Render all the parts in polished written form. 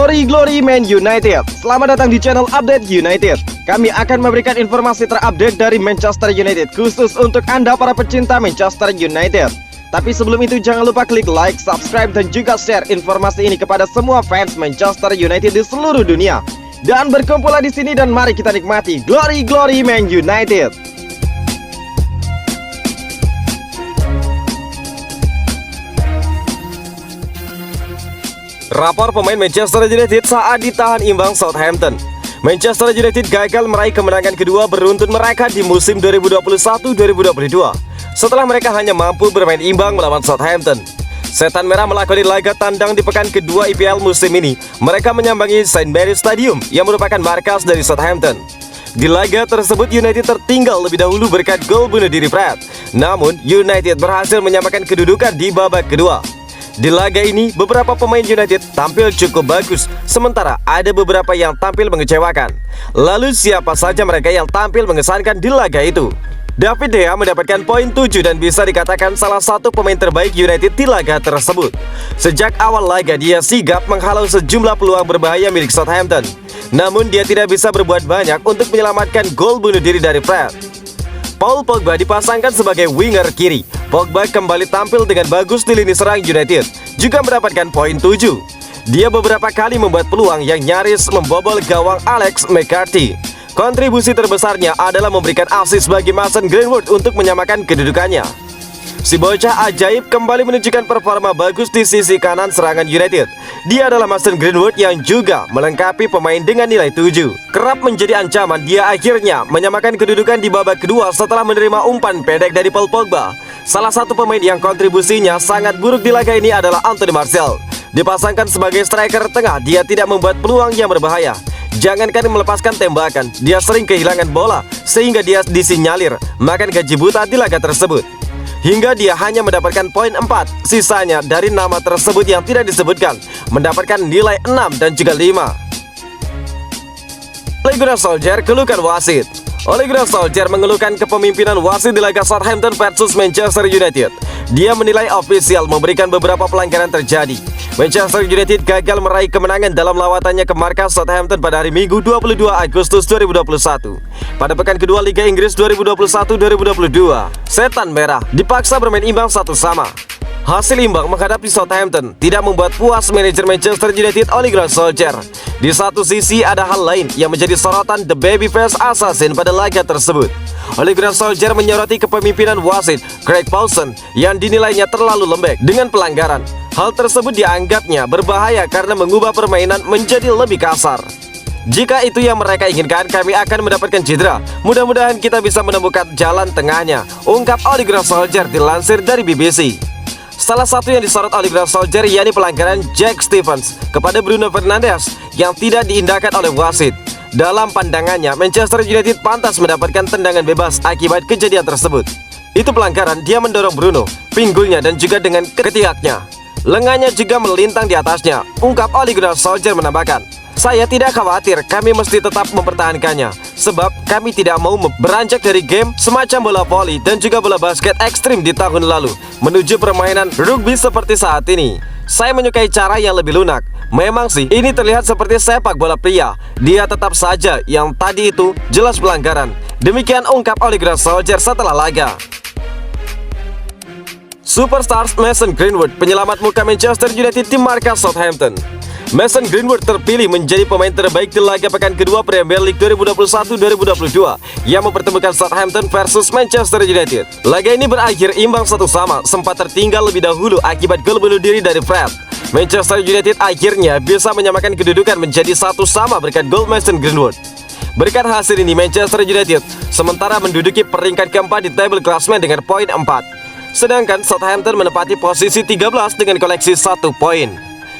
Glory Man United. Selamat datang di channel Update United. Kami akan memberikan informasi terupdate dari Manchester United khusus untuk Anda para pecinta Manchester United. Tapi sebelum itu jangan lupa klik like, subscribe dan juga share informasi ini kepada semua fans Manchester United di seluruh dunia. Dan berkumpullah di sini dan mari kita nikmati Glory Man United. Rapor pemain Manchester United saat ditahan imbang Southampton. Manchester United gagal meraih kemenangan kedua beruntun mereka di musim 2021-2022 setelah mereka hanya mampu bermain imbang melawan Southampton. Setan Merah melakoni laga tandang di pekan kedua IPL musim ini. Mereka menyambangi St. Mary's Stadium yang merupakan markas dari Southampton. Di laga tersebut United tertinggal lebih dahulu berkat gol bunuh diri Fred. Namun United berhasil menyamakan kedudukan di babak kedua. Di laga ini, beberapa pemain United tampil cukup bagus, sementara ada beberapa yang tampil mengecewakan. Lalu siapa saja mereka yang tampil mengesankan di laga itu? David De Gea mendapatkan poin 7 dan bisa dikatakan salah satu pemain terbaik United di laga tersebut. Sejak awal laga dia sigap menghalau sejumlah peluang berbahaya milik Southampton. Namun dia tidak bisa berbuat banyak untuk menyelamatkan gol bunuh diri dari Fred. Paul Pogba dipasangkan sebagai winger kiri. Pogba kembali tampil dengan bagus di lini serang United, juga mendapatkan poin 7. Dia beberapa kali membuat peluang yang nyaris membobol gawang Alex McCarthy. Kontribusi terbesarnya adalah memberikan assist bagi Mason Greenwood untuk menyamakan kedudukannya. Si bocah ajaib kembali menunjukkan performa bagus di sisi kanan serangan United. Dia adalah Mason Greenwood yang juga melengkapi pemain dengan nilai 7. Kerap menjadi ancaman, dia akhirnya menyamakan kedudukan di babak kedua setelah menerima umpan pendek dari Paul Pogba. Salah satu pemain yang kontribusinya sangat buruk di laga ini adalah Anthony Martial. Dipasangkan sebagai striker tengah, dia tidak membuat peluang yang berbahaya. Jangankan melepaskan tembakan, dia sering kehilangan bola sehingga dia disinyalir makan gaji buta di laga tersebut. Hingga dia hanya mendapatkan poin 4, sisanya dari nama tersebut yang tidak disebutkan mendapatkan nilai 6 dan juga 5. Ole Gunnar Solskjaer keluhkan wasit. Ole Gunnar Solskjaer mengeluhkan kepemimpinan wasit di laga Southampton versus Manchester United. Dia menilai ofisial memberikan beberapa pelanggaran terjadi. Manchester United gagal meraih kemenangan dalam lawatannya ke markas Southampton pada hari Minggu 22 Agustus 2021. Pada pekan kedua Liga Inggris 2021-2022, Setan Merah dipaksa bermain imbang 1-1. Hasil imbang menghadapi Southampton tidak membuat puas manajer Manchester United Ole Gunnar Solskjaer. Di satu sisi ada hal lain yang menjadi sorotan The Babyface Assassin pada laga tersebut. Ole Gunnar Solskjaer menyoroti kepemimpinan wasit Craig Pawson yang dinilainya terlalu lembek dengan pelanggaran. Hal tersebut dianggapnya berbahaya karena mengubah permainan menjadi lebih kasar. Jika itu yang mereka inginkan, kami akan mendapatkan cedera. Mudah-mudahan kita bisa menemukan jalan tengahnya, ungkap Ole Gunnar Solskjaer dilansir dari BBC. Salah satu yang disorot Ole Gunnar Solskjaer yakni pelanggaran Jack Stephens kepada Bruno Fernandes yang tidak diindahkan oleh wasit. Dalam pandangannya, Manchester United pantas mendapatkan tendangan bebas akibat kejadian tersebut. Itu pelanggaran, dia mendorong Bruno, pinggulnya dan juga dengan ketiaknya. Lengannya juga melintang di atasnya, ungkap Ole Gunnar Solskjaer menambahkan. Saya tidak khawatir, kami mesti tetap mempertahankannya sebab kami tidak mau beranjak dari game semacam bola voli dan juga bola basket ekstrim di tahun lalu menuju permainan rugby seperti saat ini. Saya menyukai cara yang lebih lunak. Memang sih ini terlihat seperti sepak bola pria. Dia tetap saja yang tadi itu jelas pelanggaran. Demikian ungkap Ole Gunnar Solskjaer setelah laga. Superstars Mason Greenwood penyelamat muka Manchester United di markas Southampton. Mason Greenwood terpilih menjadi pemain terbaik di laga pekan kedua Premier League 2021-2022 yang mempertemukan Southampton versus Manchester United. Laga ini berakhir imbang 1-1, sempat tertinggal lebih dahulu akibat gol bunuh diri dari Fred. Manchester United akhirnya bisa menyamakan kedudukan menjadi 1-1 berkat gol Mason Greenwood. Berkat hasil ini Manchester United sementara menduduki peringkat keempat di table klasemen dengan poin 4. Sedangkan Southampton menempati posisi 13 dengan koleksi 1 poin.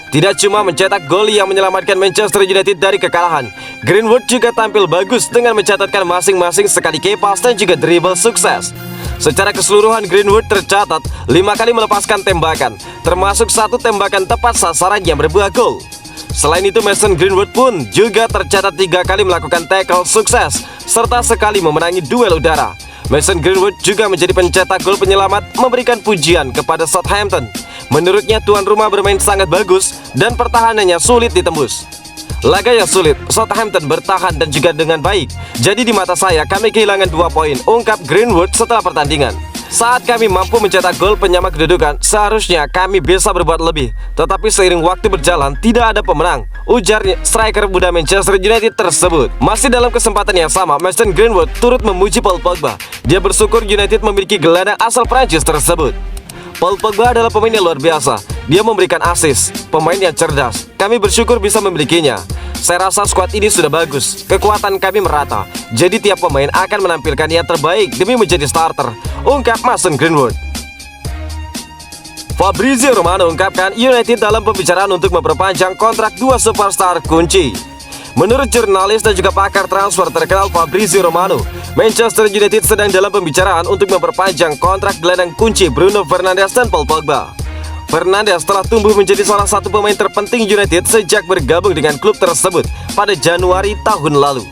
Tidak cuma mencetak gol yang menyelamatkan Manchester United dari kekalahan, Greenwood juga tampil bagus dengan mencatatkan masing-masing sekali kepas dan juga dribble sukses. Secara keseluruhan Greenwood tercatat 5 kali melepaskan tembakan, termasuk 1 tembakan tepat sasaran yang berbuah gol. Selain itu Mason Greenwood pun juga tercatat 3 kali melakukan tackle sukses, serta sekali memenangi duel udara. Mason Greenwood juga menjadi pencetak gol penyelamat, memberikan pujian kepada Southampton. Menurutnya tuan rumah bermain sangat bagus dan pertahanannya sulit ditembus. Laga yang sulit, Southampton bertahan dan juga dengan baik. Jadi di mata saya kami kehilangan 2 poin, ungkap Greenwood setelah pertandingan. Saat kami mampu mencetak gol penyama kedudukan, seharusnya kami bisa berbuat lebih. Tetapi seiring waktu berjalan, tidak ada pemenang, ujar striker muda Manchester United tersebut. Masih dalam kesempatan yang sama, Mason Greenwood turut memuji Paul Pogba. Dia bersyukur United memiliki gelandang asal Prancis tersebut. Paul Pogba adalah pemain yang luar biasa. Dia memberikan assist, pemain yang cerdas. Kami bersyukur bisa memilikinya. Saya rasa skuad ini sudah bagus, kekuatan kami merata. Jadi tiap pemain akan menampilkan yang terbaik demi menjadi starter, ungkap Mason Greenwood. Fabrizio Romano ungkapkan United dalam pembicaraan untuk memperpanjang kontrak 2 superstar kunci. Menurut jurnalis dan juga pakar transfer terkenal Fabrizio Romano, Manchester United sedang dalam pembicaraan untuk memperpanjang kontrak gelandang kunci Bruno Fernandes dan Paul Pogba. Fernandes telah tumbuh menjadi salah satu pemain terpenting United sejak bergabung dengan klub tersebut pada Januari tahun lalu.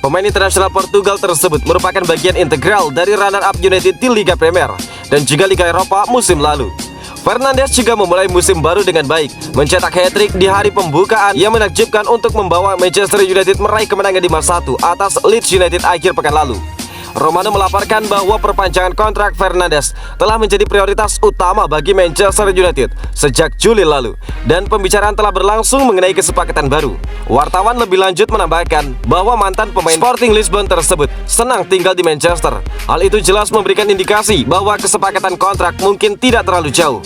Pemain internasional Portugal tersebut merupakan bagian integral dari runner-up United di Liga Premier dan juga Liga Eropa musim lalu. Fernandes juga memulai musim baru dengan baik, mencetak hat-trick di hari pembukaan yang menakjubkan untuk membawa Manchester United meraih kemenangan 5-1 atas Leeds United akhir pekan lalu. Romano melaporkan bahwa perpanjangan kontrak Fernandes telah menjadi prioritas utama bagi Manchester United sejak Juli lalu, dan pembicaraan telah berlangsung mengenai kesepakatan baru. Wartawan lebih lanjut menambahkan bahwa mantan pemain Sporting Lisbon tersebut senang tinggal di Manchester. Hal itu jelas memberikan indikasi bahwa kesepakatan kontrak mungkin tidak terlalu jauh.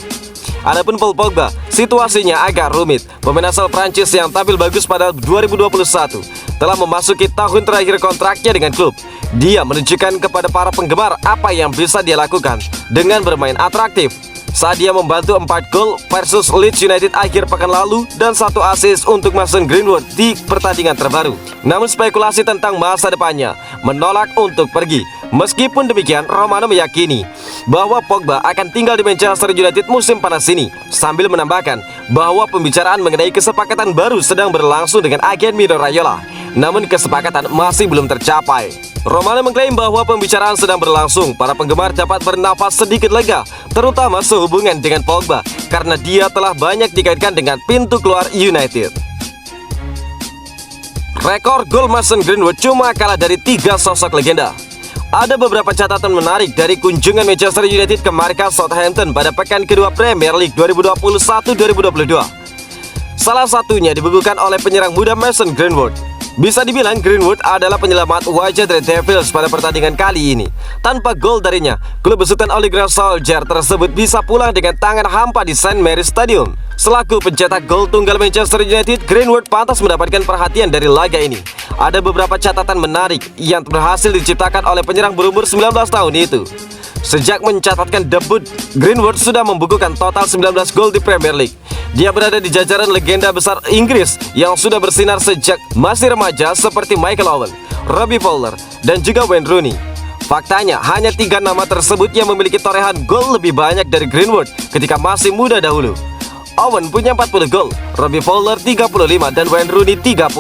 Adapun Paul Pogba, situasinya agak rumit. Pemain asal Prancis yang tampil bagus pada 2021 telah memasuki tahun terakhir kontraknya dengan klub. Dia menunjukkan kepada para penggemar apa yang bisa dia lakukan dengan bermain atraktif saat dia membantu 4 gol versus Leeds United akhir pekan lalu dan 1 assist untuk Mason Greenwood di pertandingan terbaru. Namun spekulasi tentang masa depannya menolak untuk pergi. Meskipun demikian, Romano meyakini bahwa Pogba akan tinggal di Manchester United musim panas ini, sambil menambahkan bahwa pembicaraan mengenai kesepakatan baru sedang berlangsung dengan agen Mino Raiola. Namun kesepakatan masih belum tercapai. Romano mengklaim bahwa pembicaraan sedang berlangsung. Para penggemar dapat bernafas sedikit lega, terutama sehubungan dengan Pogba, karena dia telah banyak dikaitkan dengan pintu keluar United. Rekor gol Mason Greenwood cuma kalah dari 3 sosok legenda. Ada beberapa catatan menarik dari kunjungan Manchester United ke markas Southampton pada pekan kedua Premier League 2021-2022. Salah satunya dibukukan oleh penyerang muda Mason Greenwood. Bisa dibilang Greenwood adalah penyelamat wajah Red Devils pada pertandingan kali ini. Tanpa gol darinya, klub besutan Ole Gunnar Solskjaer tersebut bisa pulang dengan tangan hampa di St. Mary's Stadium. Selaku pencetak gol tunggal Manchester United, Greenwood pantas mendapatkan perhatian dari laga ini. Ada beberapa catatan menarik yang berhasil diciptakan oleh penyerang berumur 19 tahun itu. Sejak mencatatkan debut, Greenwood sudah membukukan total 19 gol di Premier League. Dia berada di jajaran legenda besar Inggris yang sudah bersinar sejak masih remaja seperti Michael Owen, Robbie Fowler, dan juga Wayne Rooney. Faktanya, hanya 3 nama tersebut yang memiliki torehan gol lebih banyak dari Greenwood ketika masih muda dahulu. Owen punya 40 gol, Robbie Fowler 35, dan Wayne Rooney 30.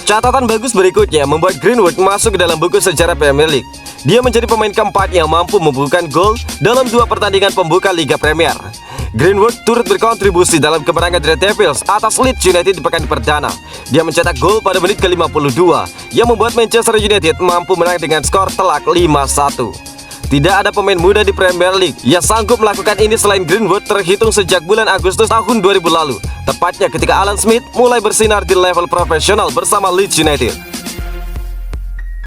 Catatan bagus berikutnya membuat Greenwood masuk ke dalam buku sejarah Premier League. Dia menjadi pemain keempat yang mampu membukukan gol dalam 2 pertandingan pembuka Liga Premier. Greenwood turut berkontribusi dalam kemenangan Red Devils atas Leeds United di pekan perdana. Dia mencetak gol pada menit ke-52 yang membuat Manchester United mampu menang dengan skor telak 5-1. Tidak ada pemain muda di Premier League yang sanggup melakukan ini selain Greenwood terhitung sejak bulan Agustus tahun 2000 lalu, tepatnya ketika Alan Smith mulai bersinar di level profesional bersama Leeds United.